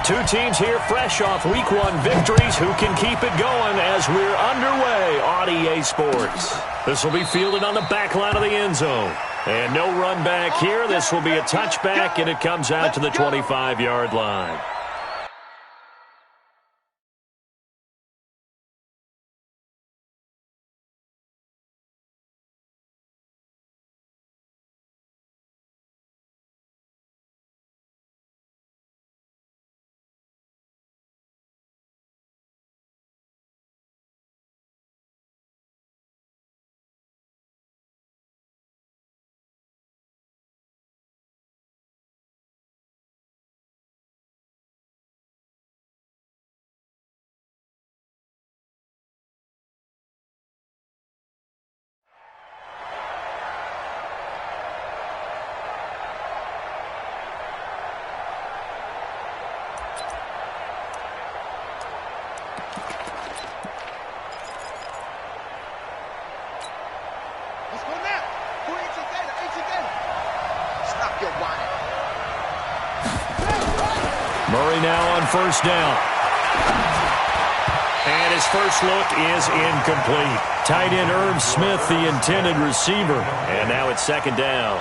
Two teams here fresh off Week 1 victories. Who can keep it going as we're underway on EA Sports? This will be fielded on the back line of the end zone. And no run back here. This will be a touchback, and it comes out to the 25-yard line. Murray now on first down. And his first look is incomplete. Tight end Irv Smith, the intended receiver. And now it's second down.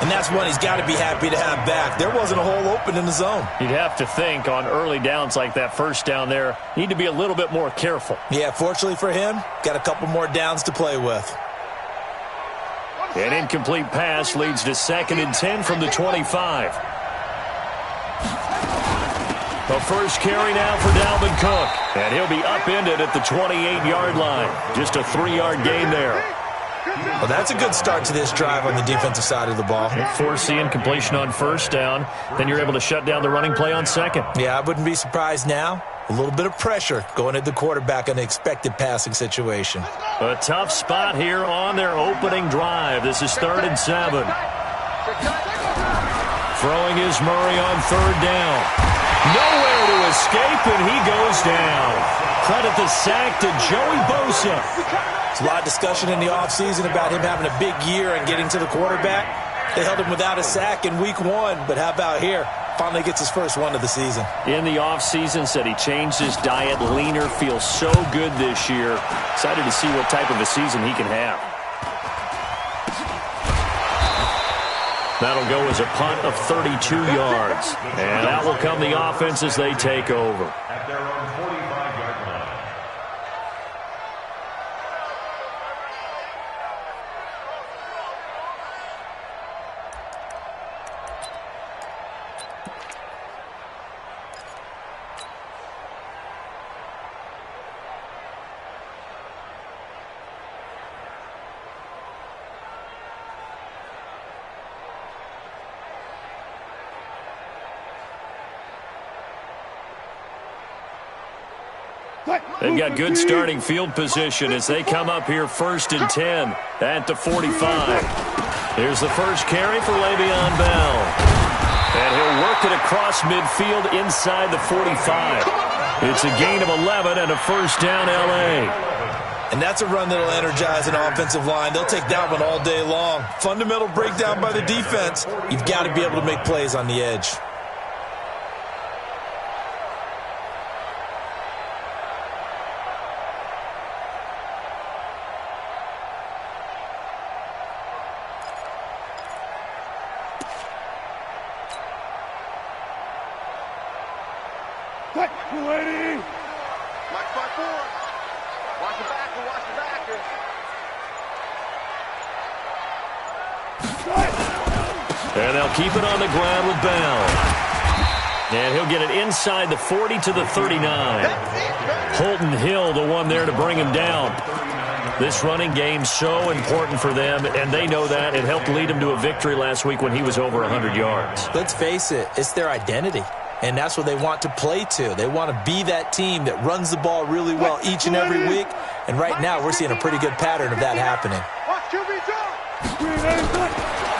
And that's one he's got to be happy to have back. There wasn't a hole open in the zone. You'd have to think on early downs like that first down there, need to be a little bit more careful. Yeah, fortunately for him, got a couple more downs to play with. An incomplete pass leads to 2nd and 10 from the 25. The first carry now for Dalvin Cook. And he'll be upended at the 28-yard line. Just a 3-yard gain there. Well, that's a good start to this drive on the defensive side of the ball. Force the incompletion on first down. Then you're able to shut down the running play on second. Yeah, I wouldn't be surprised now. A little bit of pressure going at the quarterback in an expected passing situation. A tough spot here on their opening drive. This is 3rd and 7. Throwing is Murray on 3rd down. Nowhere to escape, and he goes down. Credit the sack to Joey Bosa. There's a lot of discussion in the offseason about him having a big year and getting to the quarterback. They held him without a sack in Week 1, but how about here? Finally gets his first one of the season. In the offseason, said he changed his diet, leaner, feels so good this year. Excited to see what type of a season he can have. That'll go as a punt of 32 yards. And that will come the offense as they take over. At their own 45-yard line. They've got good starting field position as they come up here 1st and 10 at the 45. Here's the first carry for Le'Veon Bell. And he'll work it across midfield inside the 45. It's a gain of 11 and a first down L.A. And that's a run that'll energize an offensive line. They'll take that one all day long. Fundamental breakdown by the defense. You've got to be able to make plays on the edge. And they'll keep it on the ground with Bell. And he'll get it inside the 40 to the 39. Holton Hill, the one there to bring him down. This running game's so important for them, and they know that. It helped lead them to a victory last week when he was over 100 yards. Let's face it, it's their identity. And that's what they want to play to. They want to be that team that runs the ball really well each and every week. And right now, we're seeing a pretty good pattern of that happening.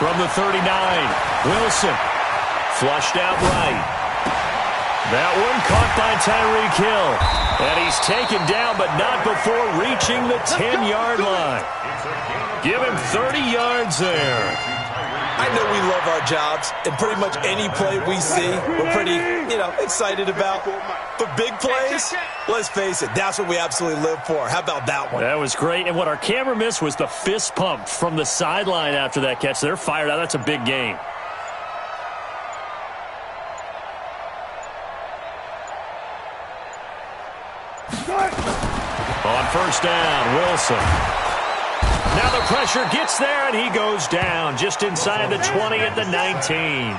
From the 39, Wilson. Flushed out right. That one caught by Tyreek Hill. And he's taken down, but not before reaching the 10-yard line. Give him 30 yards there. I know we love our jobs, and pretty much any play we see, we're pretty, excited about. But big plays, let's face it, that's what we absolutely live for. How about that one? That was great, and what our camera missed was the fist pump from the sideline after that catch. They're fired out. That's a big game. On first down, Wilson. Now the pressure gets there, and he goes down just inside the 20 at the 19.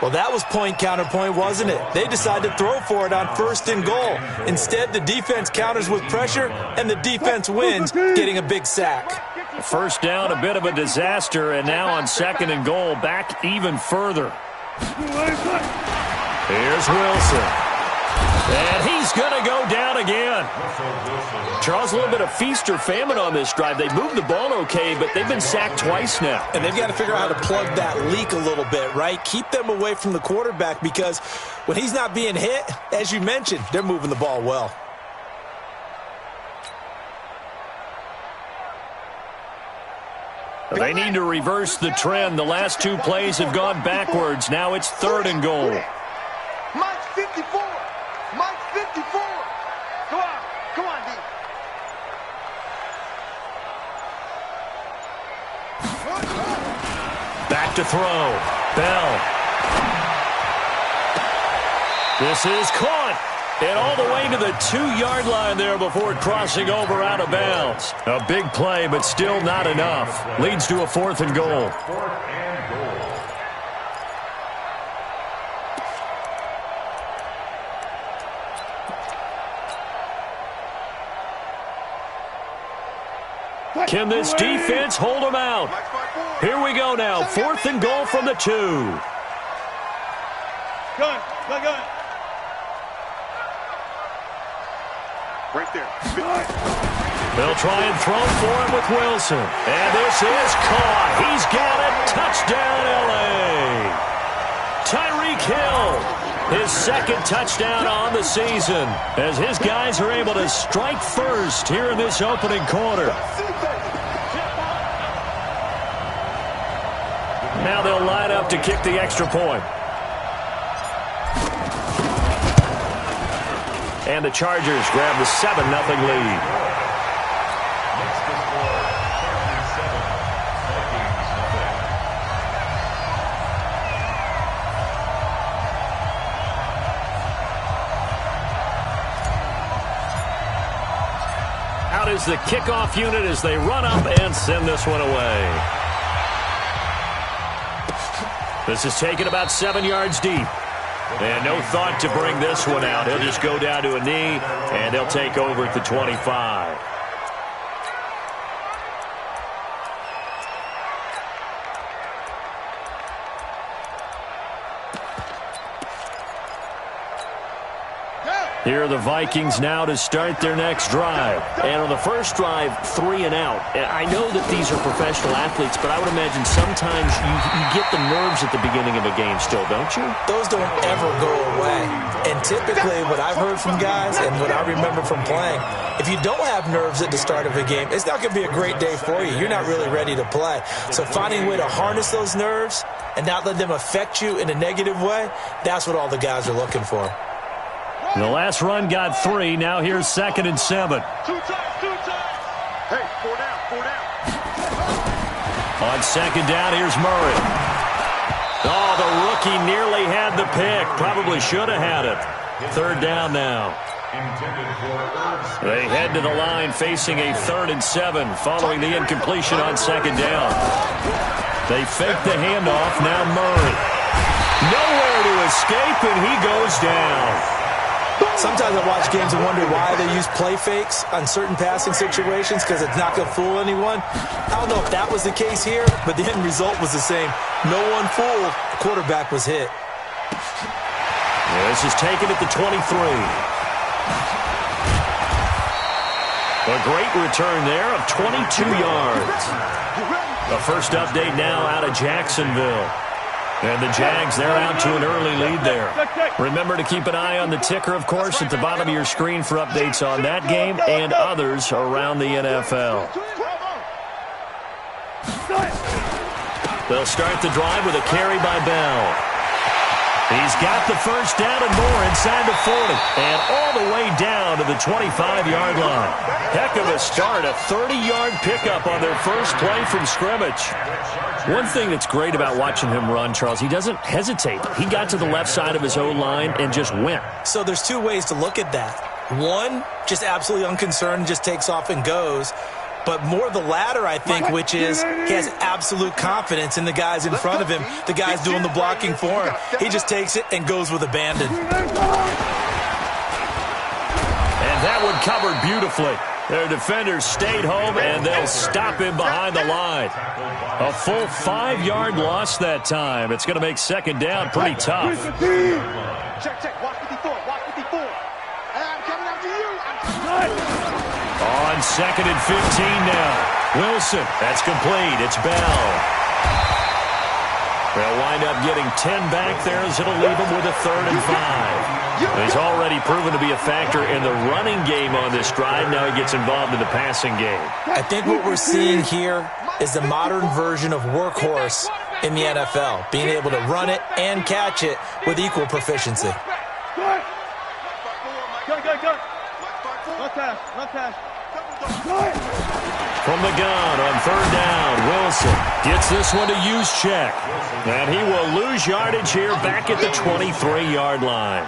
Well, that was point counterpoint, wasn't it? They decided to throw for it on first and goal. Instead, the defense counters with pressure, and the defense wins, getting a big sack. First down, a bit of a disaster, and now on second and goal, back even further. Here's Wilson. And he's going to go down again. Charles, a little bit of feast or famine on this drive. They moved the ball okay, but they've been sacked twice now. And they've got to figure out how to plug that leak a little bit, right? Keep them away from the quarterback because when he's not being hit, as you mentioned, they're moving the ball well. They need to reverse the trend. The last two plays have gone backwards. Now it's third and goal. Mike's 54. Mike's 54. Come on. Come on, D. Back to throw. Bell. This is caught. And all the way to the 2-yard line there before crossing over out of bounds. A big play, but still not enough. Leads to a fourth and goal. Can this defense hold them out? Here we go now. Fourth and goal from the 2. Gun. Right there. They'll try and throw for him with Wilson. And this is caught. He's got it. Touchdown, L.A. Tyreek Hill, his second touchdown on the season, as his guys are able to strike first here in this opening quarter. Now they'll line up to kick the extra point. And the Chargers grab the 7-0 lead. Out is the kickoff unit as they run up and send this one away. This is taken about 7 yards deep. And no thought to bring this one out. He'll just go down to a knee, and they'll take over at the 25. Here are the Vikings now to start their next drive. And on the first drive, 3 and out. I know that these are professional athletes, but I would imagine sometimes you get the nerves at the beginning of a game still, don't you? Those don't ever go away. And typically what I've heard from guys and what I remember from playing, if you don't have nerves at the start of a game, it's not going to be a great day for you. You're not really ready to play. So finding a way to harness those nerves and not let them affect you in a negative way, that's what all the guys are looking for. The last run got 3. Now here's 2nd and 7. 2 times. Hey, 4 down. On 2nd down, here's Murray. Oh, the rookie nearly had the pick. Probably should have had it. 3rd down now. They head to the line facing a 3rd and 7 following the incompletion on 2nd down. They fake the handoff. Now Murray. Nowhere to escape, and he goes down. Sometimes I watch games and wonder why they use play fakes on certain passing situations because it's not going to fool anyone. I don't know if that was the case here, but the end result was the same. No one fooled. The quarterback was hit. This is taken at the 23. A great return there of 22 yards. The first update now out of Jacksonville. And the Jags, they're out to an early lead there. Remember to keep an eye on the ticker, of course, at the bottom of your screen for updates on that game and others around the NFL. They'll start the drive with a carry by Bell. He's got the first down and more inside the 40. And all the way down to the 25-yard line. Heck of a start, a 30-yard pickup on their first play from scrimmage. One thing that's great about watching him run, Charles, he doesn't hesitate. He got to the left side of his O-line and just went. So there's two ways to look at that. One, just absolutely unconcerned, just takes off and goes. But more the latter, I think, which is he has absolute confidence in the guys in front of him, the guys doing the blocking for him. He just takes it and goes with abandon. And that one covered beautifully. Their defenders stayed home, and they'll stop him behind the line. A full 5-yard loss that time. It's going to make second down pretty tough. Check. Watch 54. I'm coming after you. On second and 15 now. Wilson, that's complete. It's Bell. They'll wind up getting 10 back there as it'll leave them with a 3rd and 5. He's already proven to be a factor in the running game on this drive. Now he gets involved in the passing game. I think what we're seeing here is the modern version of workhorse in the NFL, being able to run it and catch it with equal proficiency. Go. One pass. From the gun on 3rd down, Wilson gets this one to Juszczyk. And he will lose yardage here back at the 23-yard line.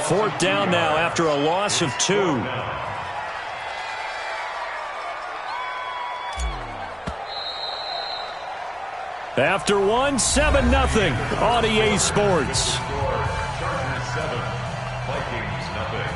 4th down now after a loss of 2. After 1, 7-0 on EA Sports. Chargers 7, Vikings nothing.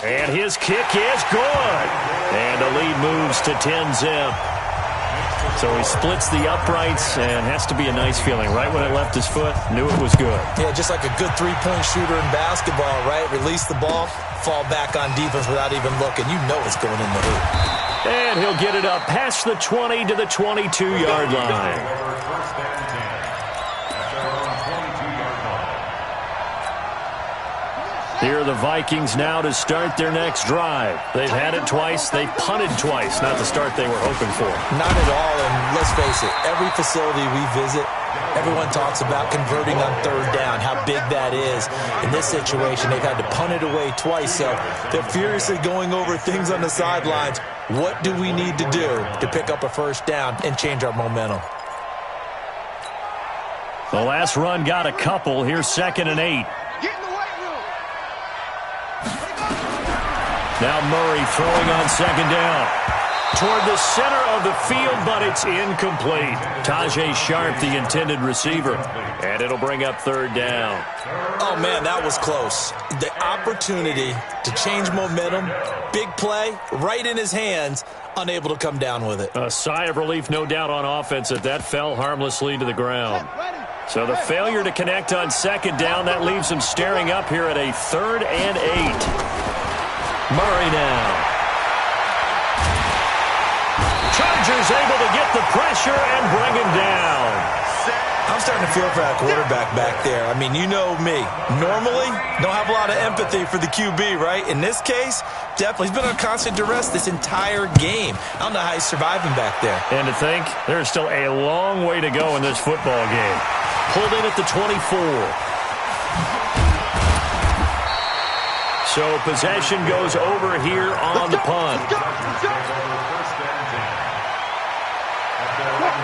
And his kick is good. And the lead moves to 10-zip. So he splits the uprights, and has to be a nice feeling. Right when it left his foot, knew it was good. Yeah, just like a good three-point shooter in basketball, right? Release the ball, fall back on defense without even looking. You know it's going in the hoop. And he'll get it up past the 20 to the 22-yard line. First down 10 at their own 22-yard line. Here are the Vikings now to start their next drive. They've had it twice. They've punted twice. Not the start they were hoping for. Not at all, and let's face it, every facility we visit, everyone talks about converting on 3rd down, how big that is. In this situation, they've had to punt it away twice, so they're furiously going over things on the sidelines. What do we need to do to pick up a 1st down and change our momentum? The last run got a couple. Here's 2nd and 8. Get in the weight room. Now Murray throwing on 2nd down. Toward the center of the field, but it's incomplete. Tajay Sharp, the intended receiver. And it'll bring up 3rd down. Oh, man, that was close. The opportunity to change momentum, big play, right in his hands, unable to come down with it. A sigh of relief, no doubt, on offense that fell harmlessly to the ground. So the failure to connect on 2nd down, that leaves him staring up here at a 3rd and 8. Murray now. Chargers able to get the pressure and bring him down. I'm starting to feel for that quarterback back there. I mean, you know me. Normally, don't have a lot of empathy for the QB, right? In this case, definitely. He's been on constant duress this entire game. I don't know how he's surviving back there. And to think, there's still a long way to go in this football game. Pulled in at the 24. So possession goes over here on the punt.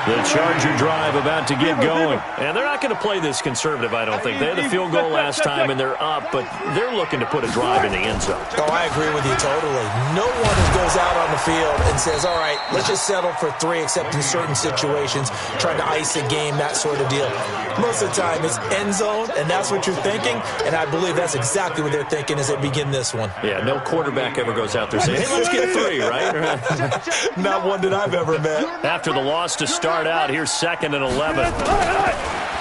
The Charger drive about to get going. And they're not going to play this conservative, I don't think. They had the field goal last time, and they're up, but they're looking to put a drive in the end zone. Oh, I agree with you totally. No one goes out on the field and says, all right, let's just settle for 3, except in certain situations, trying to ice a game, that sort of deal. Most of the time, it's end zone, and that's what you're thinking, and I believe that's exactly what they're thinking as they begin this one. Yeah, no quarterback ever goes out there saying, hey, let's get 3, right? Not one that I've ever met. After the loss to start out, here's 2nd and 11.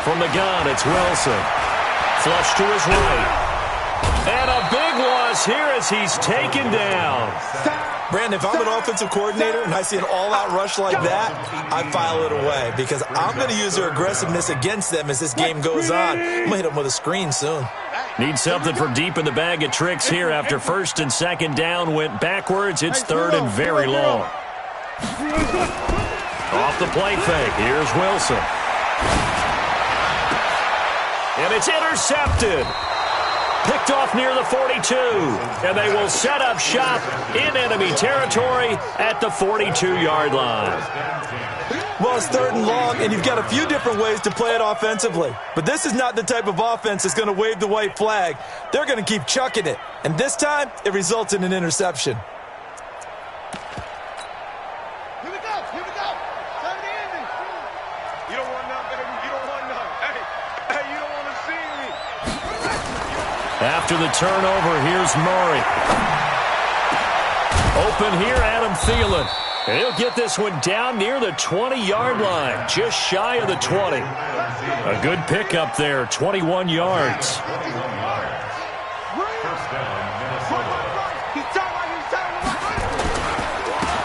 From the gun, it's Wilson. Flush to his right. And a big loss here as he's taken down. Brandon, if I'm an offensive coordinator and I see an all-out rush like that, I file it away because I'm going to use their aggressiveness against them as this game goes on. I'm going to hit them with a screen soon. Need something from deep in the bag of tricks here after first and second down went backwards. It's third and very long. Off the play fake. Here's Wilson. And it's intercepted. Picked off near the 42. And they will set up shop in enemy territory at the 42-yard line. Well, it's third and long, and you've got a few different ways to play it offensively. But this is not the type of offense that's going to wave the white flag. They're going to keep chucking it. And this time, it results in an interception. Here we go. Here we go. Time to end it. You don't want none, baby. You don't want none. Hey, you don't want to see me. After the turnover, here's Murray. Open here, Adam Thielen. He'll get this one down near the 20-yard line, just shy of the 20. A good pickup there, 21 yards.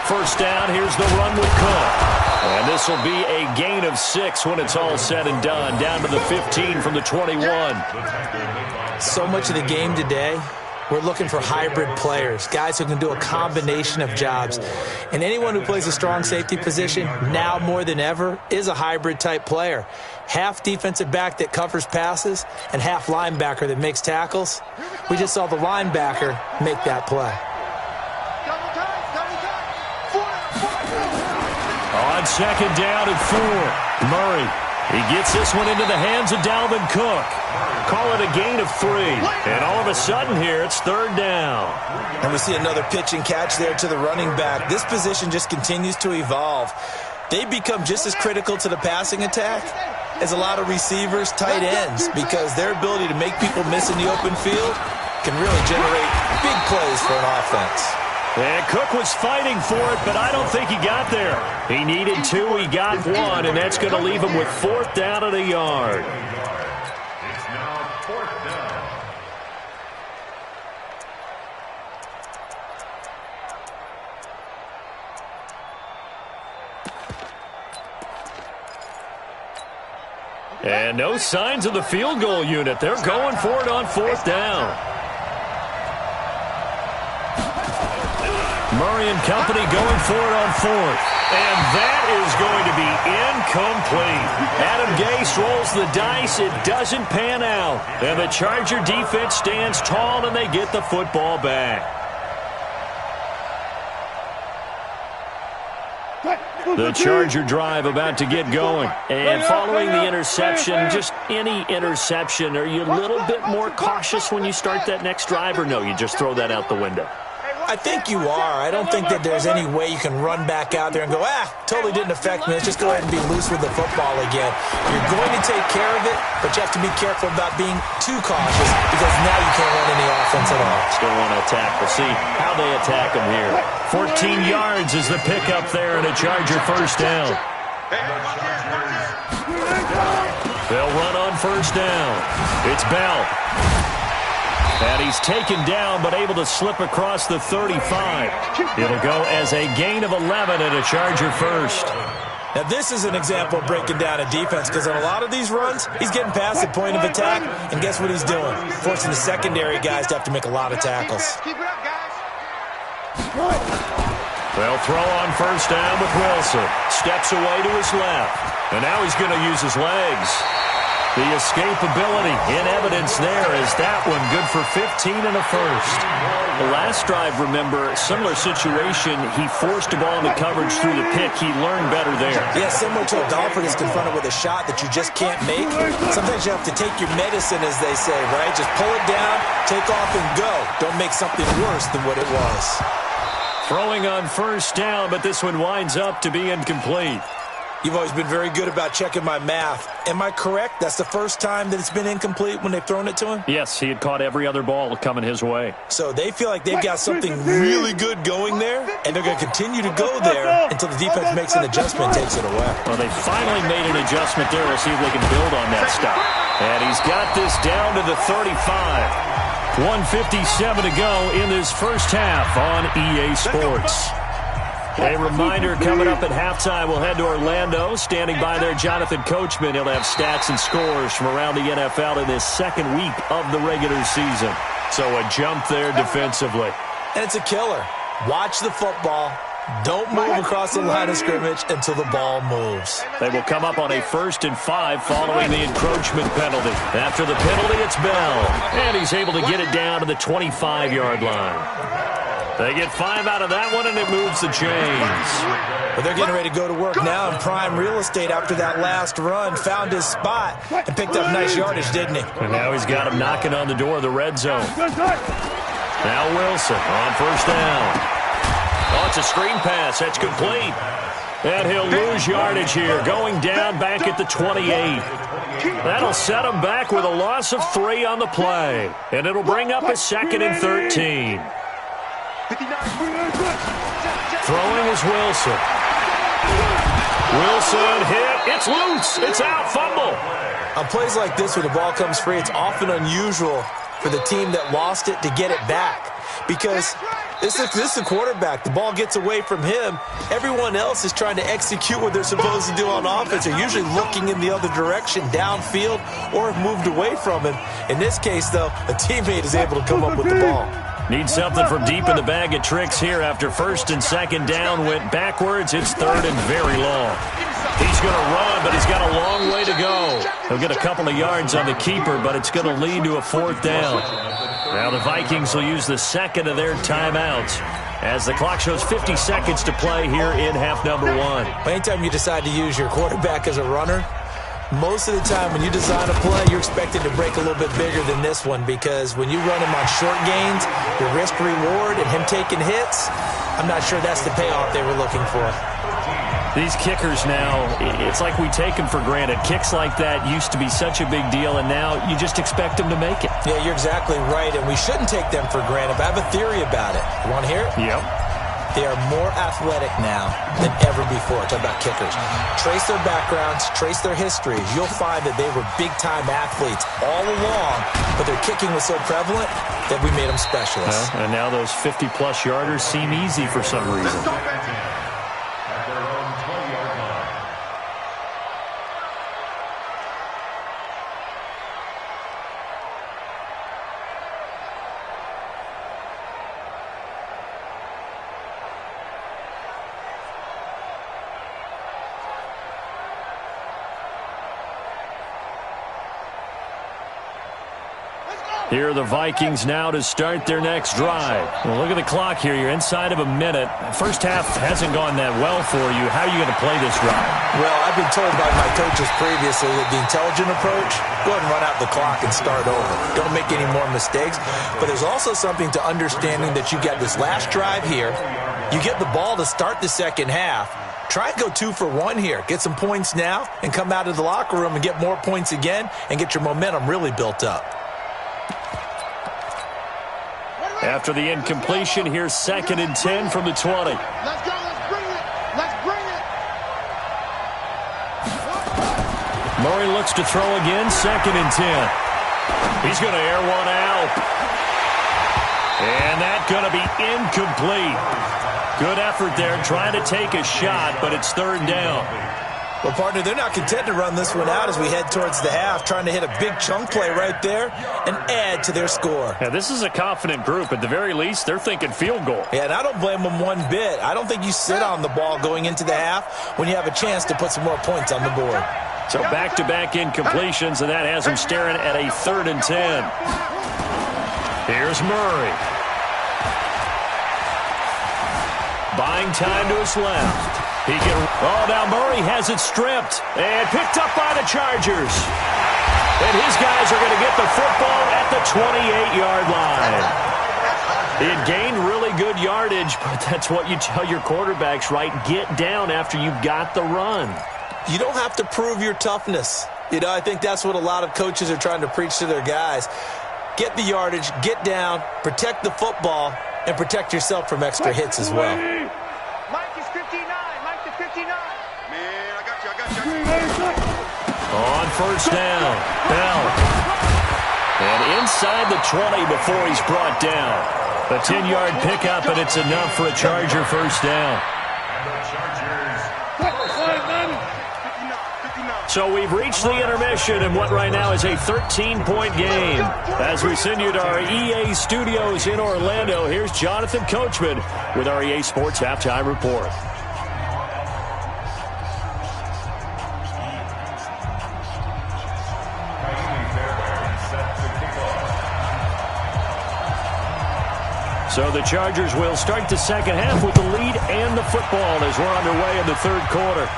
First down, here's the run with Cook. And this will be a gain of 6 when it's all said and done, down to the 15 from the 21. So much of the game today, we're looking for hybrid players, guys who can do a combination of jobs. And anyone who plays a strong safety position, now more than ever, is a hybrid-type player. Half defensive back that covers passes and half linebacker that makes tackles. We just saw the linebacker make that play. On second down and 4, Murray. He gets this one into the hands of Dalvin Cook. Call it a gain of 3. And all of a sudden here, it's third down. And we see another pitch and catch there to the running back. This position just continues to evolve. They become just as critical to the passing attack as a lot of receivers, tight ends, because their ability to make people miss in the open field can really generate big plays for an offense. And Cook was fighting for it, but I don't think he got there. He needed 2, he got 1, and that's going to leave him with 4th down and a yard. It's now 4th down. And no signs of the field goal unit. They're going for it on 4th down. Murray and company going for it on 4th. And that is going to be incomplete. Adam Gase rolls the dice. It doesn't pan out. And the Charger defense stands tall, and they get the football back. The Charger drive about to get going. And following the interception, just any interception, are you a little bit more cautious when you start that next drive, or no, you just throw that out the window? I think you are. I don't think that there's any way you can run back out there and go, totally didn't affect me. Let's just go ahead and be loose with the football again. You're going to take care of it, but you have to be careful about being too cautious because now you can't run any offense at all. Still want to attack. We'll see how they attack them here. 14 yards is the pickup there and a Charger first down. They'll run on first down. It's Bell. And he's taken down, but able to slip across the 35. It'll go as a gain of 11 and a Charger first. Now, this is an example of breaking down a defense because on a lot of these runs, he's getting past the point of attack, and guess what he's doing? Forcing the secondary guys to have to make a lot of tackles. Keep it up, guys. They'll throw on first down with Wilson. Steps away to his left. And now he's going to use his legs. The escapability in evidence there is that one good for 15 and a first. The last drive, remember, similar situation. He forced the ball into coverage through the pick. He learned better there. Yeah, similar to a golfer that's confronted with a shot that you just can't make. Sometimes you have to take your medicine, as they say, right? Just pull it down, take off, and go. Don't make something worse than what it was. Throwing on first down, but this one winds up to be incomplete. You've always been very good about checking my math. Am I correct? That's the first time that it's been incomplete when they've thrown it to him? Yes, he had caught every other ball coming his way. So they feel like they've got something really good going there, and they're going to continue to go there until the defense makes an adjustment and takes it away. Well, they finally made an adjustment there. We'll see if they can build on that stuff. And he's got this down to the 35. 1:57 to go in this first half on EA Sports. A reminder, coming up at halftime, we'll head to Orlando. Standing by there, Jonathan Coachman. He'll have stats and scores from around the NFL in this second week of the regular season. So a jump there defensively. And it's a killer. Watch the football. Don't move across the line of scrimmage until the ball moves. They will come up on a 1st and 5 following the encroachment penalty. After the penalty, it's Bell. And he's able to get it down to the 25-yard line. They get 5 out of that one, and it moves the chains. Well, they're getting ready to go to work now in prime real estate after that last run. Found his spot and picked up nice yardage, didn't he? And now he's got him knocking on the door of the red zone. Now Wilson on 1st down. Oh, it's a screen pass. That's complete. And he'll lose yardage here, going down back at the 28. That'll set him back with a loss of 3 on the play. And it'll bring up a 2nd and 13. Throwing is Wilson. Wilson hit. It's loose. It's out. Fumble. On plays like this where the ball comes free, it's often unusual for the team that lost it to get it back. Because this is the quarterback. The ball gets away from him. Everyone else is trying to execute what they're supposed to do on offense. They're usually looking in the other direction, downfield, or have moved away from him. In this case, though, a teammate is able to come up with the ball. Need something from deep in the bag of tricks here after 1st and 2nd down went backwards. It's 3rd and very long. He's going to run, but he's got a long way to go. He'll get a couple of yards on the keeper, but it's going to lead to a 4th down. Now the Vikings will use the 2nd of their timeouts as the clock shows 50 seconds to play here in half number 1. Anytime you decide to use your quarterback as a runner, most of the time when you design a play, you're expected to break a little bit bigger than this one, because when you run him on short gains, the risk-reward and him taking hits, I'm not sure that's the payoff they were looking for. These kickers now, it's like we take them for granted. Kicks like that used to be such a big deal, and now you just expect them to make it. Yeah, you're exactly right, and we shouldn't take them for granted, but I have a theory about it. You want to hear it? Yep. They are more athletic now than ever before. Talk about kickers. Trace their backgrounds, trace their histories. You'll find that they were big-time athletes all along, but their kicking was so prevalent that we made them specialists. And now those 50-plus yarders seem easy for some reason. Here are the Vikings now to start their next drive. Well, look at the clock here. You're inside of a minute. First half hasn't gone that well for you. How are you going to play this drive? Well, I've been told by my coaches previously that the intelligent approach, go ahead and run out the clock and start over. Don't make any more mistakes. But there's also something to understanding that you got this last drive here. You get the ball to start the second half. Try and go 2 for 1 here. Get some points now and come out of the locker room and get more points again and get your momentum really built up. After the incompletion, here's 2nd and 10 from the 20. Let's go. Let's bring it. Let's bring it. Murray looks to throw again. 2nd and 10. He's going to air one out. And that's going to be incomplete. Good effort there, trying to take a shot, but it's 3rd down. Well, partner, they're not content to run this one out as we head towards the half, trying to hit a big chunk play right there and add to their score. Yeah, this is a confident group. At the very least, they're thinking field goal. Yeah, and I don't blame them one bit. I don't think you sit on the ball going into the half when you have a chance to put some more points on the board. So back-to-back incompletions, and that has them staring at a 3rd and 10. Here's Murray. Buying time to his left. He can. Oh, now Murray has it stripped and picked up by the Chargers. And his guys are going to get the football at the 28-yard line. He had gained really good yardage, but that's what you tell your quarterbacks, right? Get down after you got the run. You don't have to prove your toughness. You know, I think that's what a lot of coaches are trying to preach to their guys. Get the yardage, get down, protect the football, and protect yourself from extra hits as well. Mike is 59. Mike to 59. Man, I got you. On 1st down, Bell. And inside the 20 before he's brought down. A 10-yard pickup, and it's enough for a Charger first down. So we've reached the intermission in what right now is a 13-point game. As we send you to our EA studios in Orlando, here's Jonathan Coachman with our EA Sports Halftime Report. So the Chargers will start the second half with the lead and the football as we're underway in the third quarter.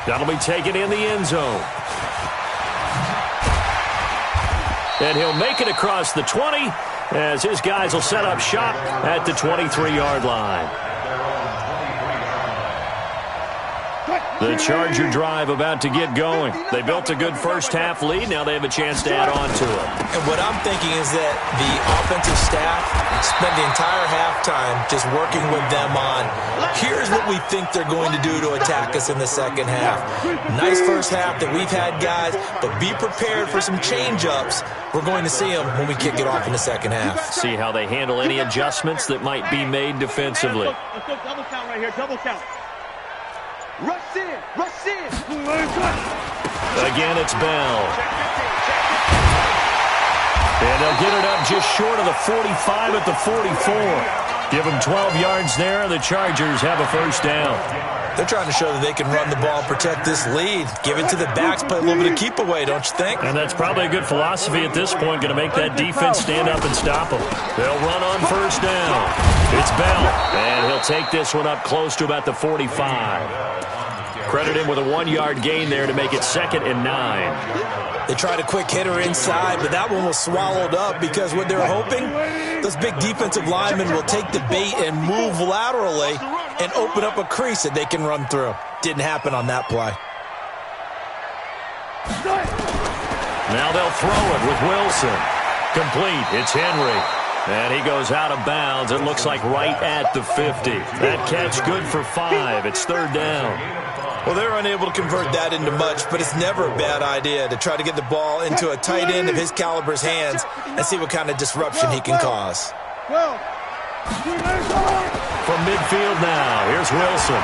That'll be taken in the end zone. And he'll make it across the 20 as his guys will set up shop at the 23-yard line. The Charger drive about to get going. They built a good first-half lead. Now they have a chance to add on to it. And what I'm thinking is that the offensive staff spent the entire halftime just working with them on, here's what we think they're going to do to attack us in the second half. Nice first half that we've had, guys, but be prepared for some change-ups. We're going to see them when we kick it off in the second half. See how they handle any adjustments that might be made defensively. Let's go double count right here, double count. Rush in, rush in. Again, it's Bell. And they'll get it up just short of the 45 at the 44. Give them 12 yards there, and the Chargers have a first down. They're trying to show that they can run the ball, protect this lead. Give it to the backs, play a little bit of keep away, don't you think? And that's probably a good philosophy at this point, going to make that defense stand up and stop them. They'll run on first down. It's Bell, and he'll take this one up close to about the 45. Credit him with a 1-yard gain there to make it 2nd and 9. They tried a quick hitter inside, but that one was swallowed up because what they're hoping, those big defensive linemen will take the bait and move laterally and open up a crease that they can run through. Didn't happen on that play. Now they'll throw it with Wilson. Complete. It's Henry. And he goes out of bounds. It looks like right at the 50. That catch good for 5. It's 3rd down. Well, they're unable to convert that into much, but it's never a bad idea to try to get the ball into a tight end of his caliber's hands and see what kind of disruption he can cause. From midfield now, here's Wilson.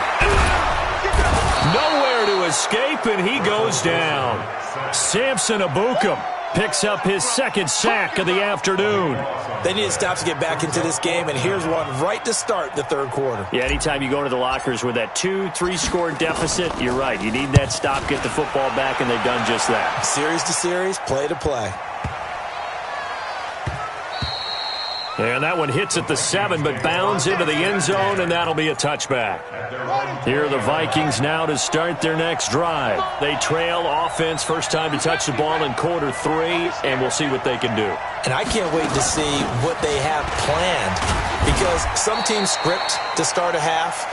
Nowhere to escape, and he goes down. Samson Abukum picks up his 2nd sack of the afternoon. They need to stop to get back into this game, and here's one right to start the third quarter. Yeah, anytime you go into the lockers with that 2-3 score deficit, you're right. You need that stop, get the football back, and they've done just that. Series to series, play to play. And that one hits at the 7, but bounds into the end zone, and that'll be a touchback. Here are the Vikings now to start their next drive. They trail offense, first time to touch the ball in quarter 3, and we'll see what they can do. And I can't wait to see what they have planned, because some teams script to start a half.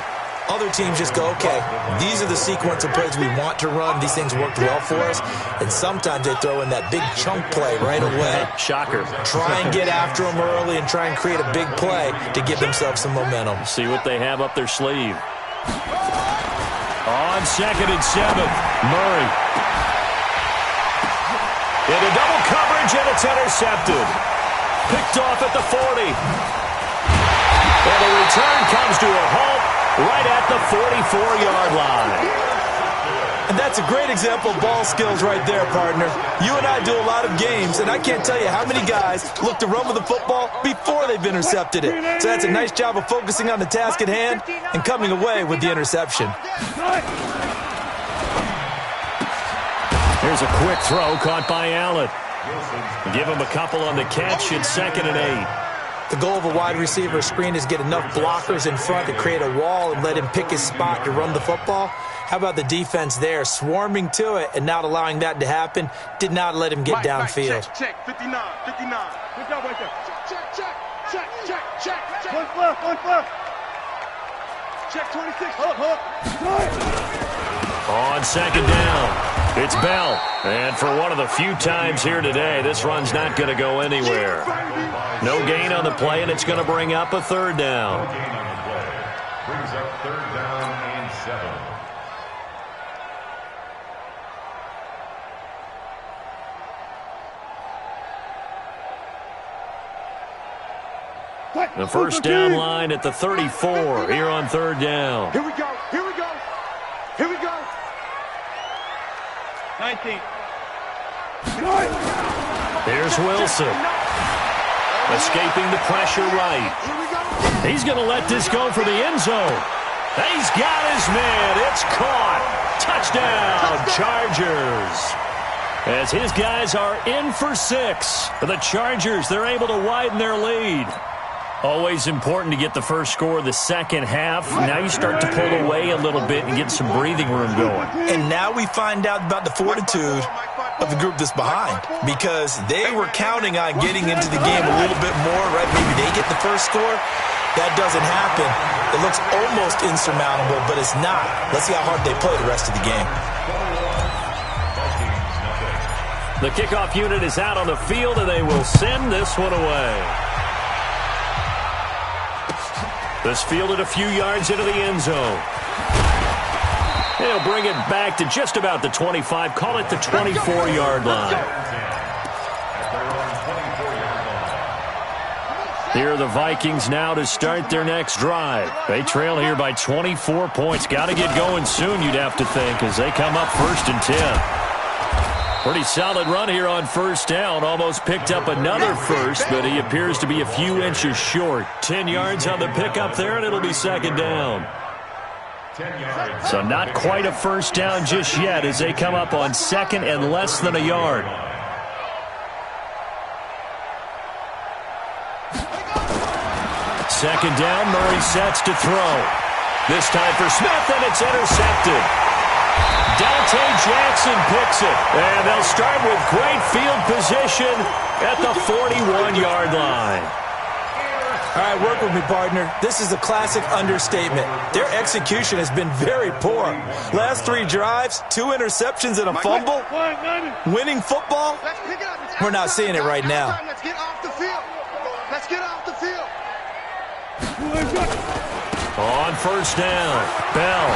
Other teams just go, okay, these are the sequence of plays we want to run. These things worked well for us. And sometimes they throw in that big chunk play right away. Shocker. Try and get after them early and try and create a big play to give themselves some momentum. See what they have up their sleeve. On 2nd and 7, Murray. Into double coverage, and it's intercepted. Picked off at the 40. And the return comes to a halt right at the 44-yard line. And that's a great example of ball skills right there, partner. You and I do a lot of games, and I can't tell you how many guys look to run with the football before they've intercepted it. So that's a nice job of focusing on the task at hand and coming away with the interception. Here's a quick throw caught by Allen. Give him a couple on the catch. It's 2nd and 8. The goal of a wide receiver screen is get enough blockers in front to create a wall and let him pick his spot to run the football. How about the defense there, swarming to it and not allowing that to happen? Did not let him get downfield. Check, 59, 59. Good job right there. Check. One flip. Check 26. Hold up. On 2nd down, it's Bell. And for one of the few times here today, this run's not going to go anywhere. No gain on the play, and it's going to bring up a 3rd down. Brings up 3rd down and 7. The first down line at the 34 here on third down. Here we go. Here we go. Here we go. 19. Here's Wilson. Escaping the pressure right. He's going to let this go for the end zone. He's got his man. It's caught. Touchdown, Chargers. As his guys are in for 6. For the Chargers, they're able to widen their lead. Always important to get the first score of the second half. Now you start to pull away a little bit and get some breathing room going. And now we find out about the fortitude of the group that's behind, because they were counting on getting into the game a little bit more, right? Maybe they get the first score. That doesn't happen. It looks almost insurmountable, but it's not. Let's see how hard they play the rest of the game. The kickoff unit is out on the field, and they will send this one away. This fielded a few yards into the end zone. They'll bring it back to just about the 25. Call it the 24-yard line. Here are the Vikings now to start their next drive. They trail here by 24 points. Got to get going soon, you'd have to think, as they come up 1st and 10. Pretty solid run here on first down. Almost picked up another first, but he appears to be a few inches short. 10 yards on the pickup there, and it'll be second down. So not quite a first down just yet as they come up on second and less than a yard. Second down, Murray sets to throw. This time for Smith, and it's intercepted. Dante Jackson picks it, and they'll start with great field position at the 41-yard line. All right, work with me, partner. This is a classic understatement. Their execution has been very poor. Last 3 drives, 2 interceptions and a fumble. Winning football? We're not seeing it right now. Let's get off the field. Let's get off the field. On first down, Bell.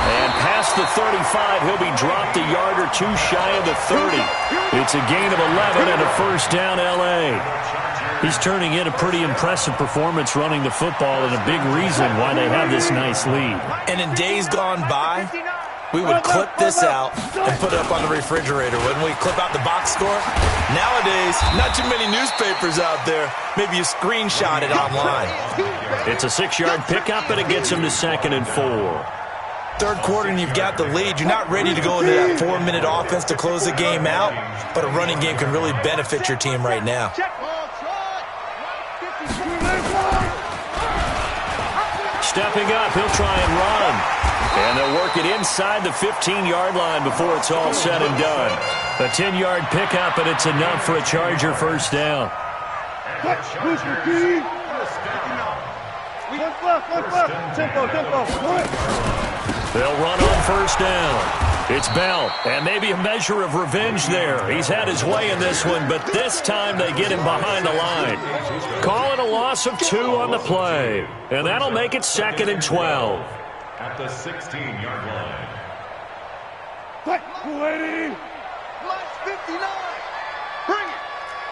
And past the 35, he'll be dropped a yard or 2 shy of the 30. It's a gain of 11 and a first down, L.A. He's turning in a pretty impressive performance running the football, and a big reason why they have this nice lead. And in days gone by, we would clip this out and put it up on the refrigerator, wouldn't we? Clip out the box score. Nowadays, not too many newspapers out there. Maybe you screenshot it online. It's a 6-yard pickup, and it gets him to 2nd and 4. Third quarter and you've got the lead. You're not ready to go into that 4-minute offense to close the game out, but a running game can really benefit your team right now. Stepping up, he'll try and run. And they'll work it inside the 15-yard line before it's all said and done. A 10-yard pickup, and it's enough for a Charger first down. They'll run on first down. It's Bell, and maybe a measure of revenge there. He's had his way in this one, but this time they get him behind the line. Call it a loss of 2 on the play, and that'll make it 2nd and 12. At the 16-yard line. Lady. Plus 59. Bring it.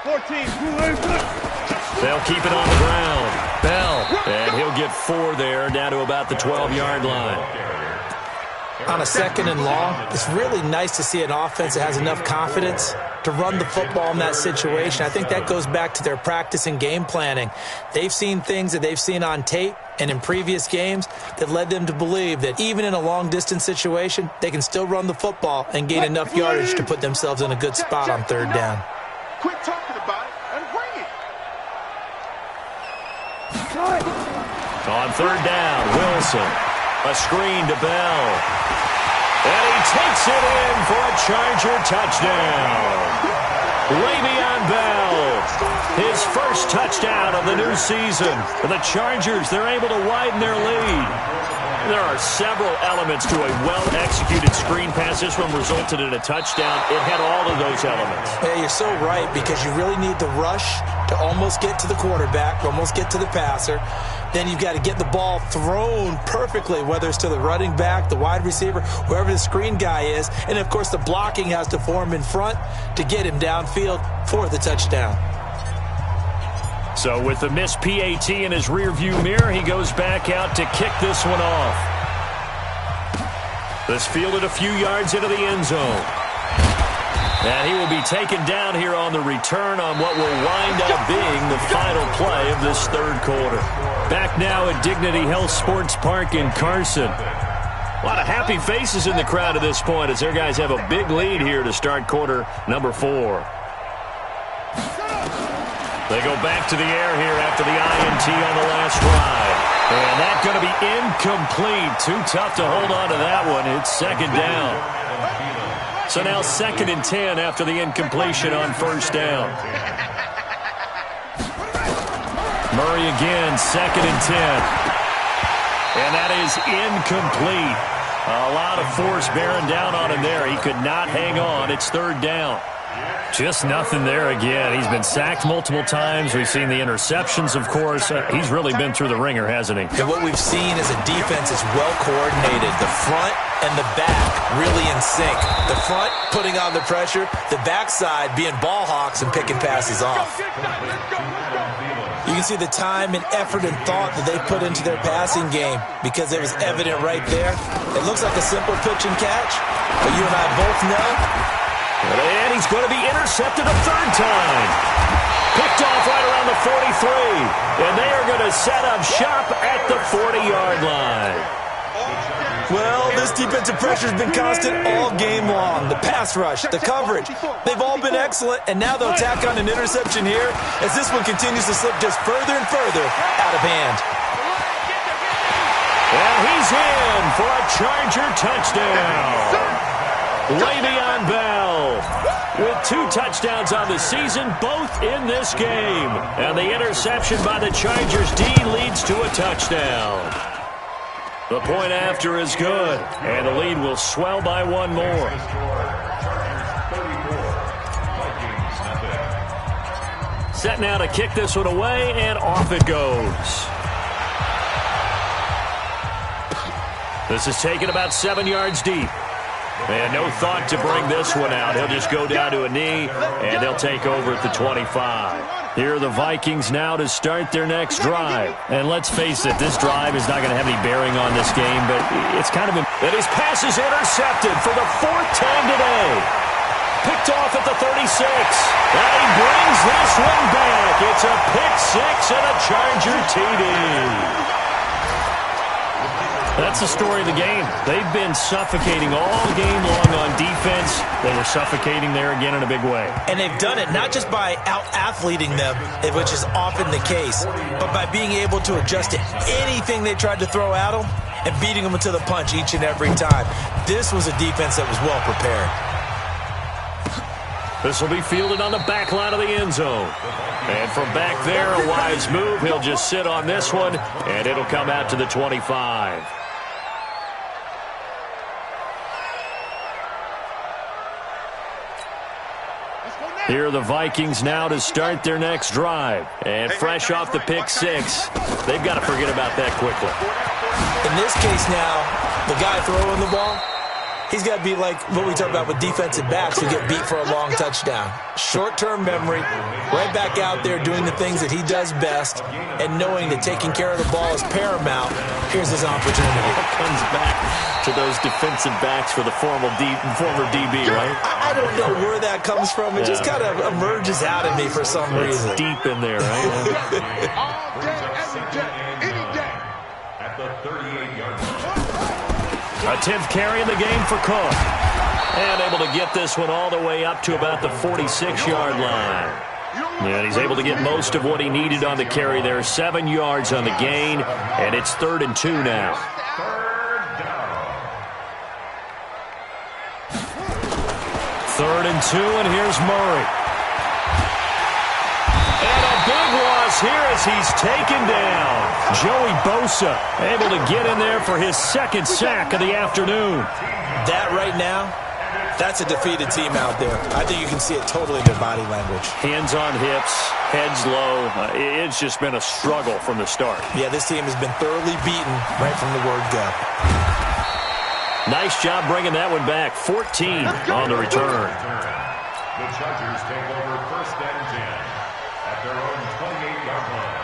14. They'll keep it on the ground. Bell, and he'll get 4 there, down to about the 12-yard line. On a 2nd and long, it's really nice to see an offense that has enough confidence to run the football in that situation. I think that goes back to their practice and game planning. They've seen things that they've seen on tape and in previous games that led them to believe that even in a long-distance situation, they can still run the football and gain enough yardage to put themselves in a good spot on 3rd down. Quit talking about it and bring it. On 3rd down, Wilson. A screen to Bell. And he takes it in for a Charger touchdown. Le'Veon Bell, his first touchdown of the new season. For the Chargers, they're able to widen their lead. There are several elements to a well-executed screen pass. This one resulted in a touchdown. It had all of those elements. Yeah, you're so right, because you really need the rush to almost get to the quarterback, almost get to the passer. Then you've got to get the ball thrown perfectly, whether it's to the running back, the wide receiver, wherever the screen guy is. And, of course, the blocking has to form in front to get him downfield for the touchdown. So with the missed PAT in his rearview mirror, he goes back out to kick this one off. This fielded a few yards into the end zone. And he will be taken down here on the return on what will wind up being the final play of this third quarter. Back now at Dignity Health Sports Park in Carson. A lot of happy faces in the crowd at this point as their guys have a big lead here to start quarter number 4. They go back to the air here after the INT on the last drive. And that's going to be incomplete. Too tough to hold on to that one. It's second down. So now 2nd and 10 after the incompletion on first down. Murray again, 2nd and 10. And that is incomplete. A lot of force bearing down on him there. He could not hang on. It's 3rd down. Just nothing there again. He's been sacked multiple times. We've seen the interceptions, of course. He's really been through the ringer, hasn't he? And what we've seen is a defense is well coordinated. The front and the back really in sync. The front putting on the pressure. The backside being ball hawks and picking passes off. You can see the time and effort and thought that they put into their passing game because it was evident right there. It looks like a simple pitch and catch, but you and I both know. And he's going to be intercepted a 3rd time. Picked off right around the 43. And they are going to set up shop at the 40-yard line. Well, this defensive pressure has been constant all game long. The pass rush, the coverage, they've all been excellent. And now they'll tack on an interception here as this one continues to slip just further and further out of hand. And he's in for a Charger touchdown. Le'Veon Bell with 2 touchdowns on the season, both in this game. And the interception by the Chargers D leads to a touchdown. The point after is good, and the lead will swell by 1 more. Set now to kick this one away, and off it goes. This is taken about 7 yards deep. And no thought to bring this one out. He'll just go down to a knee, and they'll take over at the 25. Here are the Vikings now to start their next drive. And let's face it, this drive is not going to have any bearing on this game, but it's kind of... And his pass is intercepted for the 4th time today. Picked off at the 36. And he brings this one back. It's a pick 6 and a Charger TD. That's the story of the game. They've been suffocating all game long on defense. They were suffocating there again in a big way. And they've done it not just by out-athleting them, which is often the case, but by being able to adjust to anything they tried to throw at them and beating them to the punch each and every time. This was a defense that was well prepared. This will be fielded on the back line of the end zone. And from back there, a wise move. He'll just sit on this one, and it'll come out to the 25. Here are the Vikings now to start their next drive. And fresh off the pick 6, they've got to forget about that quickly. In this case now, the guy throwing the ball, he's got to be like what we talk about with defensive backs who get beat for a long touchdown. Short-term memory, right back out there doing the things that he does best, and knowing that taking care of the ball is paramount. Here's his opportunity. Comes back to those defensive backs for the former DB, right? I don't know where that comes from. It just kind of emerges out of me for some reason. It's deep in there, right? All day, every day, any day. At the 38-yard line. A 10th carry in the game for Cook. And able to get this one all the way up to about the 46-yard line. And he's able to get most of what he needed on the carry there. 7 yards on the gain, and it's 3rd and 2 now. 3rd and 2, and here's Murray. And a big loss here as he's taken down. Joey Bosa able to get in there for his 2nd sack of the afternoon. That right now, that's a defeated team out there. I think you can see it totally in their body language. Hands on hips, heads low. It's just been a struggle from the start. Yeah, this team has been thoroughly beaten right from the word go. Nice job bringing that one back. 14 on the return. The Chargers take over 1st and 10. at their own 28-yard line.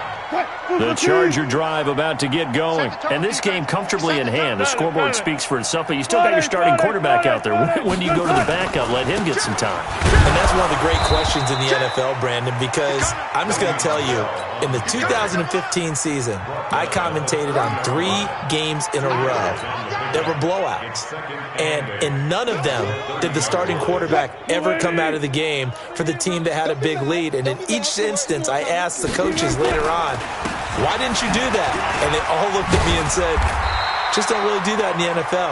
The Charger drive about to get going. And this game comfortably in hand. The scoreboard speaks for itself, but you still got your starting quarterback out there. When do you go to the backup? Let him get some time. And that's one of the great questions in the NFL, Brandon, because I'm just going to tell you, in the 2015 season, I commentated on 3 games in a row that were blowouts. And in none of them did the starting quarterback ever come out of the game for the team that had a big lead. And in each instance, I asked the coaches later on, why didn't you do that? And they all looked at me and said, just don't really do that in the NFL.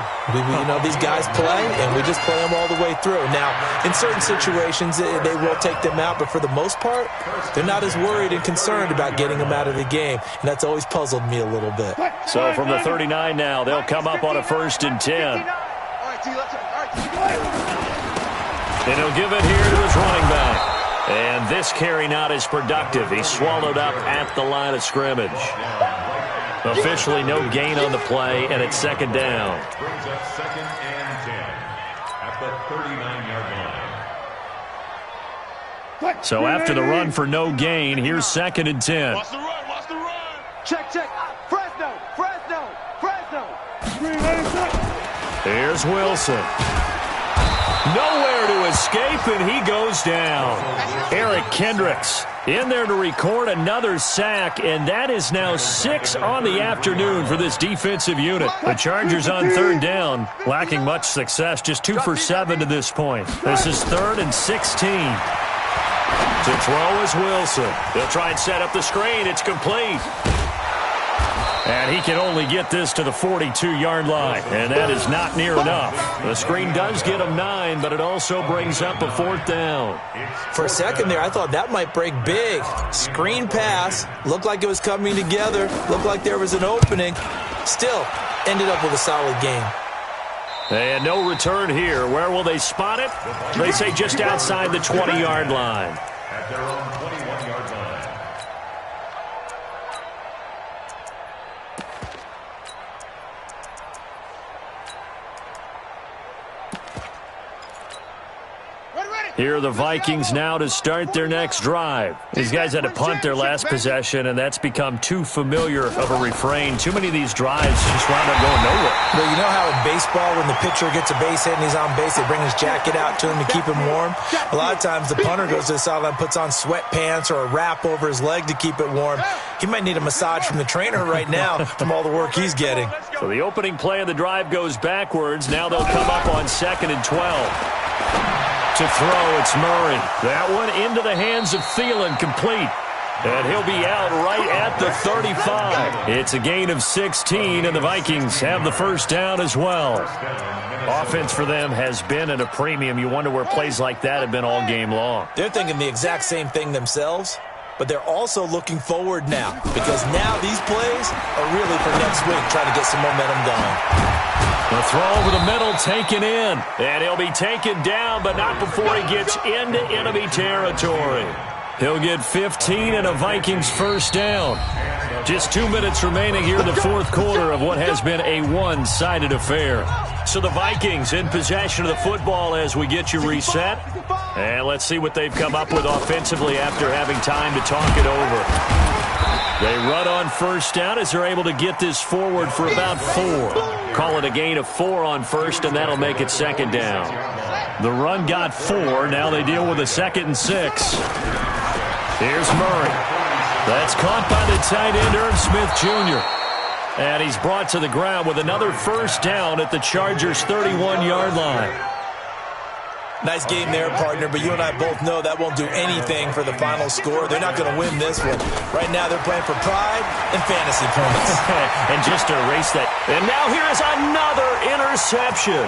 These guys play, and we just play them all the way through. Now, in certain situations, they will take them out, but for the most part, they're not as worried and concerned about getting them out of the game, and that's always puzzled me a little bit. So from the 39 now, they'll come up on a 1st and 10. And he'll give it here to his running back. And this carry not as productive. He's swallowed up at the line of scrimmage. Officially no gain on the play, and it's 2nd down. Brings up 2nd and 10 at the 39-yard line. So after the run for no gain, here's 2nd and 10. Watch the run, watch the run. Check. Fresno. Here's Wilson. Nowhere to escape, and he goes down. Eric Kendricks in there to record another sack, and that is now 6 on the afternoon for this defensive unit. The Chargers on 3rd down, lacking much success, just 2 for 7 to this point. This is 3rd and 16. To throw is Wilson. They'll try and set up the screen. It's complete. And he can only get this to the 42-yard line, and that is not near enough. The screen does get him 9, but it also brings up a 4th down. For a second there, I thought that might break big. Screen pass, looked like it was coming together, looked like there was an opening. Still, ended up with a solid game. And no return here. Where will they spot it? They say just outside the 20-yard line. At their own 21-yard line. Here are the Vikings now to start their next drive. These guys had to punt their last possession, and that's become too familiar of a refrain. Too many of these drives just wound up going nowhere. Well, you know how in baseball, when the pitcher gets a base hit and he's on base, they bring his jacket out to him to keep him warm? A lot of times the punter goes to the sideline, puts on sweatpants or a wrap over his leg to keep it warm. He might need a massage from the trainer right now from all the work he's getting. So the opening play of the drive goes backwards. Now they'll come up on 2nd and 12. To throw, it's Murray. That one into the hands of Thielen, complete. And he'll be out right at the 35. It's a gain of 16, and the Vikings have the 1st down as well. Offense for them has been at a premium. You wonder where plays like that have been all game long. They're thinking the exact same thing themselves, but they're also looking forward now, because now these plays are really for next week, trying to get some momentum going. The throw over the middle taken in, and he'll be taken down, but not before he gets into enemy territory. He'll get 15 and a Vikings 1st down. Just 2 minutes remaining here in the 4th quarter of what has been a one-sided affair. So the Vikings in possession of the football as we get you reset. And let's see what they've come up with offensively after having time to talk it over. They run on 1st down as they're able to get this forward for about 4. Call it a gain of 4 on 1st, and that'll make it 2nd down. The run got 4. Now they deal with a 2nd and 6. Here's Murray. That's caught by the tight end, Irv Smith Jr. And he's brought to the ground with another 1st down at the Chargers' 31-yard line. Nice game there, partner, but you and I both know that won't do anything for the final score. They're not going to win this one. Right now they're playing for pride and fantasy points. And just to erase that. And now here is another interception.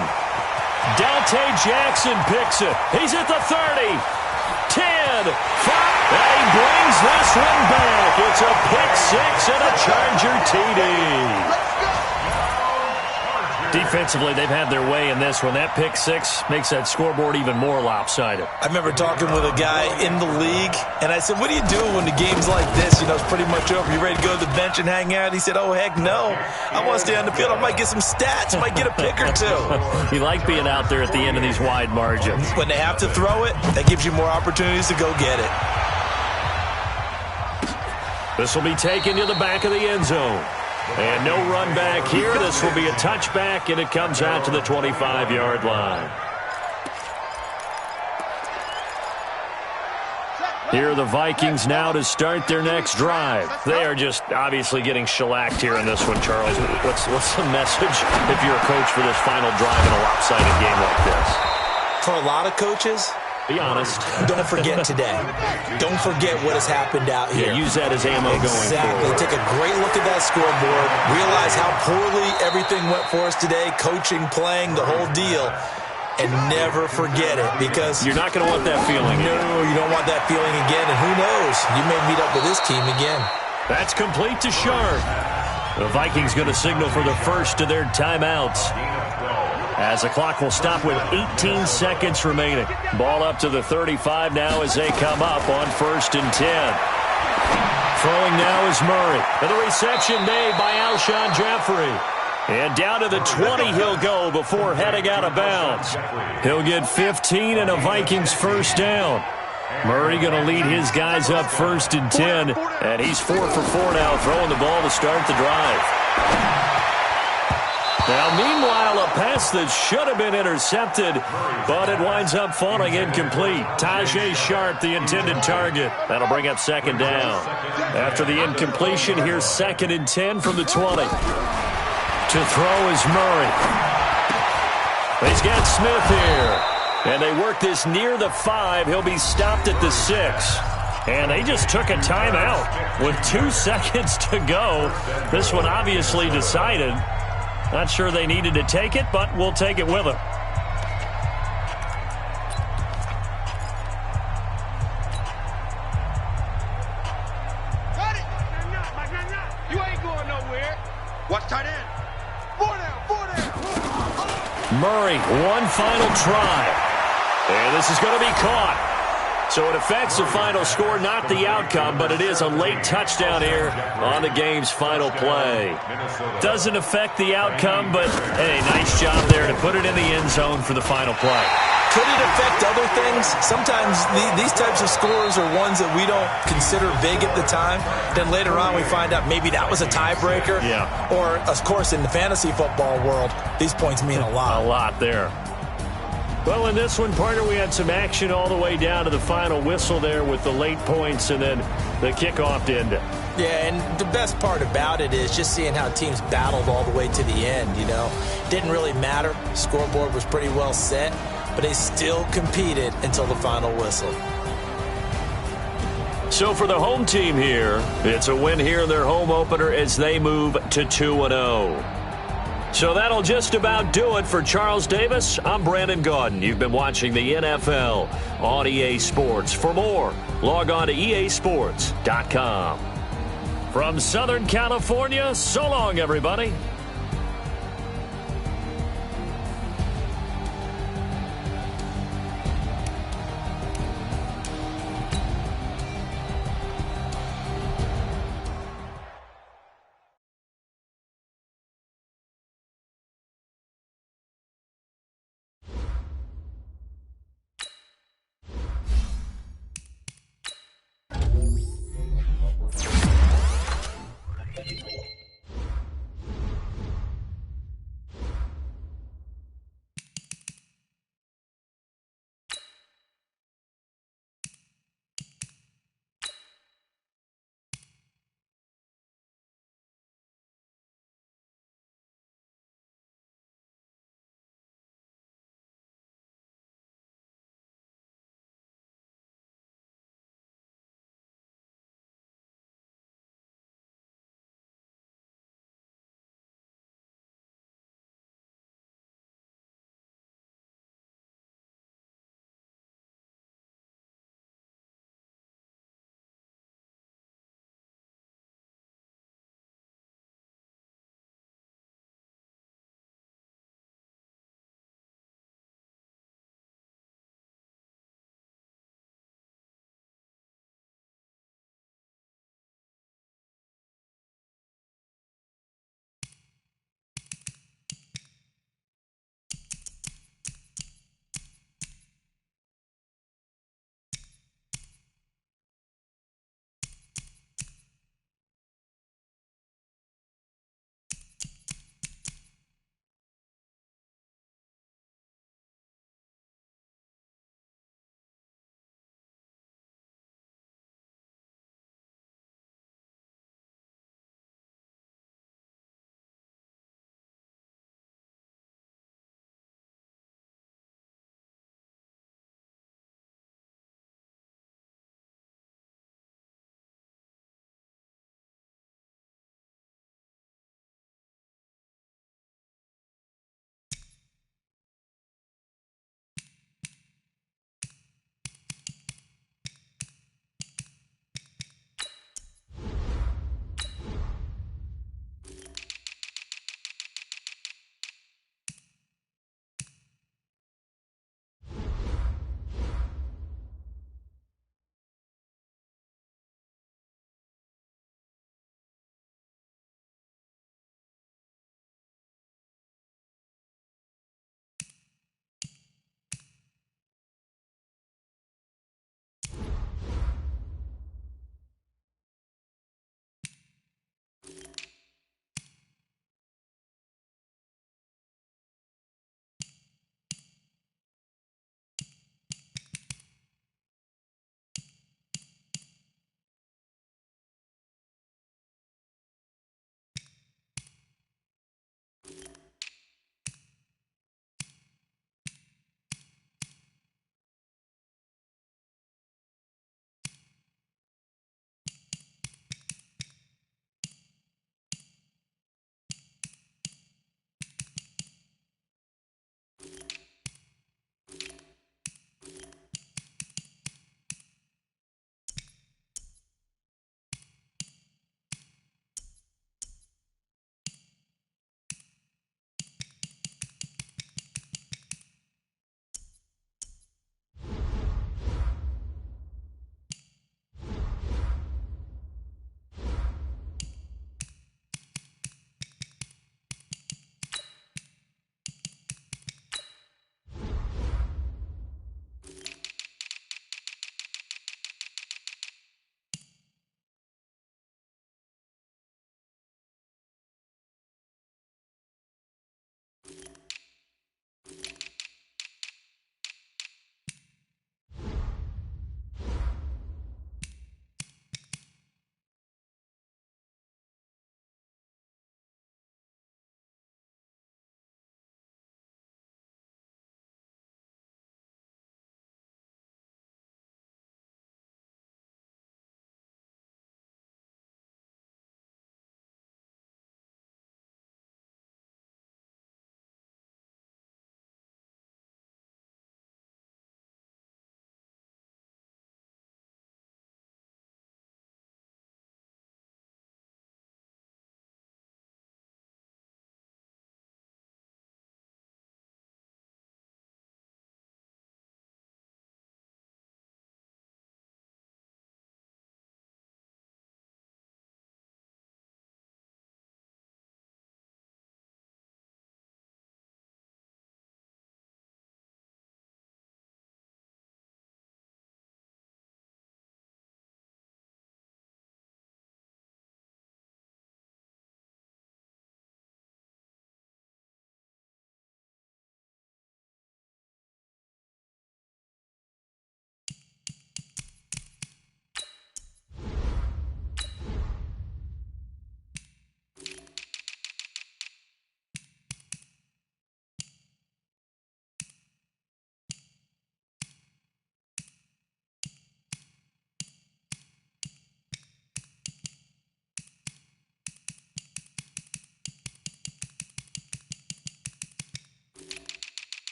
Dante Jackson picks it. He's at the 30. 10, 5, and he brings this one back. It's a pick 6 and a Charger TD. Defensively, they've had their way in this one. That pick 6 makes that scoreboard even more lopsided. I remember talking with a guy in the league, and I said, what do you do when the game's like this? You know, it's pretty much over. You ready to go to the bench and hang out? He said, oh, heck no. I want to stay on the field. I might get some stats. I might get a pick or 2. You like being out there at the end of these wide margins. When they have to throw it, that gives you more opportunities to go get it. This will be taken to the back of the end zone. And no run back here. This will be a touchback, and it comes out to the 25-yard line. Here are the Vikings now to start their next drive. They are just obviously getting shellacked here in this one, Charles. What's the message if you're a coach for this final drive in a lopsided game like this? For a lot of coaches, be honest. Don't forget today. Don't forget what has happened out here. Yeah, use that as ammo going forward. Exactly. Take a great look at that scoreboard. Realize how poorly everything went for us today. Coaching, playing, the whole deal. And never forget it, because you're not going to want that feeling again. No, you don't want that feeling again. And who knows? You may meet up with this team again. That's complete to Sharp. The Vikings going to signal for the first of their timeouts, as the clock will stop with 18 seconds remaining. Ball up to the 35 now as they come up on 1st and 10. Throwing now is Murray. And the reception made by Alshon Jeffrey. And down to the 20 he'll go before heading out of bounds. He'll get 15 and a Vikings first down. Murray going to lead his guys up 1st and 10. And he's 4 for 4 now, throwing the ball to start the drive. Now, meanwhile, a pass that should have been intercepted, but it winds up falling incomplete. Tajay Sharp, the intended target. That'll bring up 2nd down. After the incompletion, here's 2nd and 10 from the 20. To throw is Murray. He's got Smith here. And they work this near the 5. He'll be stopped at the 6. And they just took a timeout with 2 seconds to go. This one obviously decided. Not sure they needed to take it, but we'll take it with them. You ain't going nowhere. Watch tight end. 4 down, 4 down. Murray, one final try. And this is going to be caught. So it affects the final score, not the outcome, but it is a late touchdown here on the game's final play. Doesn't affect the outcome, but, hey, nice job there to put it in the end zone for the final play. Could it affect other things? Sometimes these types of scores are ones that we don't consider big at the time. Then later on we find out maybe that was a tiebreaker. Yeah. Or, of course, in the fantasy football world, these points mean a lot. A lot there. Well, in this one, partner, we had some action all the way down to the final whistle there with the late points and then the kickoff to end it. Yeah, and the best part about it is just seeing how teams battled all the way to the end, you know. Didn't really matter. Scoreboard was pretty well set, but they still competed until the final whistle. So for the home team here, it's a win here in their home opener as they move to 2-0. So that'll just about do it for Charles Davis. I'm Brandon Gaudin. You've been watching the NFL on EA Sports. For more, log on to easports.com. From Southern California, so long, everybody.